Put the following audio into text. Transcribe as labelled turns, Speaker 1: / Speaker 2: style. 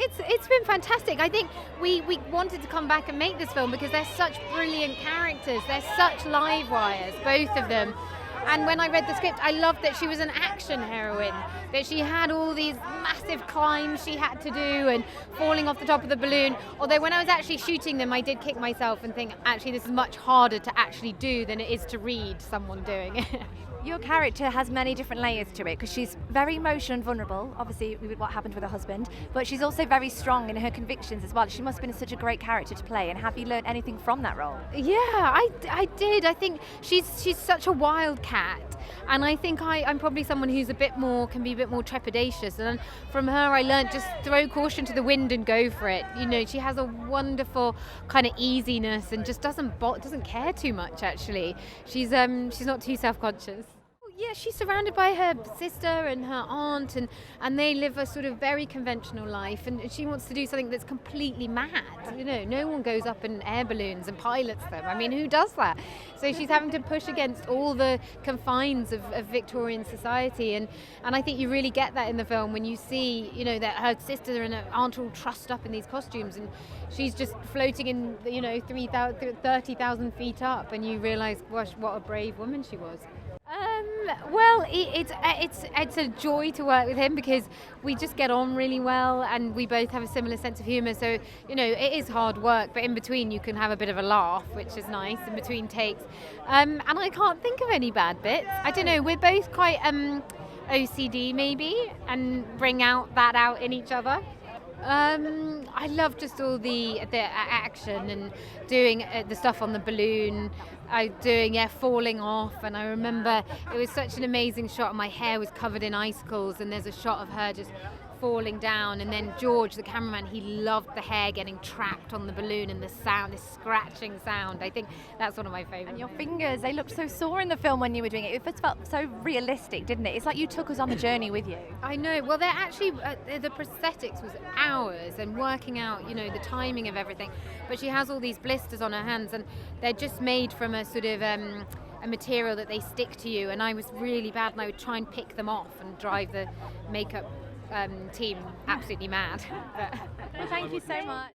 Speaker 1: It's been fantastic. I think we wanted to come back and make this film because they're such brilliant characters. They're such live wires, both of them. And when I read the script, I loved that she was an action heroine, that she had all these massive climbs she had to do and falling off the top of the balloon. Although when I was actually shooting them, I did kick myself and think, actually, this is much harder to actually do than it is to read someone doing it.
Speaker 2: Your character has many different layers to it because she's very emotional and vulnerable, obviously with what happened with her husband, but she's also very strong in her convictions as well. She must have been such a great character to play, and have you learned anything from that role?
Speaker 1: Yeah, I did. I think she's such a wild cat, and I think I'm probably someone who's can be a bit more trepidatious. And from her, I learned just throw caution to the wind and go for it. You know, she has a wonderful kind of easiness and just doesn't care too much. Actually, she's not too self-conscious. Yeah, she's surrounded by her sister and her aunt, and they live a sort of very conventional life, and she wants to do something that's completely mad. You know, no one goes up in air balloons and pilots them. I mean, who does that? So she's having to push against all the confines of Victorian society, and I think you really get that in the film when you see, you know, that her sister and her aunt are all trussed up in these costumes, and she's just floating in, you know, 30,000 feet up, and you realise, gosh, what a brave woman she was. Well, it's a joy to work with him because we just get on really well, and we both have a similar sense of humour. So, you know, it is hard work, but in between you can have a bit of a laugh, which is nice in between takes. And I can't think of any bad bits. I don't know. We're both quite OCD maybe, and bring that out in each other. I love just all the action and doing the stuff on the balloon, falling off, and I remember it was such an amazing shot, and my hair was covered in icicles, and there's a shot of her just falling down, and then George, the cameraman, he loved the hair getting trapped on the balloon and the sound, this scratching sound. I think that's one of my favourites.
Speaker 2: And your fingers, they looked so sore in the film when you were doing it. It just felt so realistic, didn't it? It's like you took us on the journey with you.
Speaker 1: I know. Well, they're actually, the prosthetics was hours and working out, you know, the timing of everything. But she has all these blisters on her hands, and they're just made from a sort of a material that they stick to you, and I was really bad, and I would try and pick them off and drive the makeup team absolutely mad.
Speaker 2: Well, thank you so much.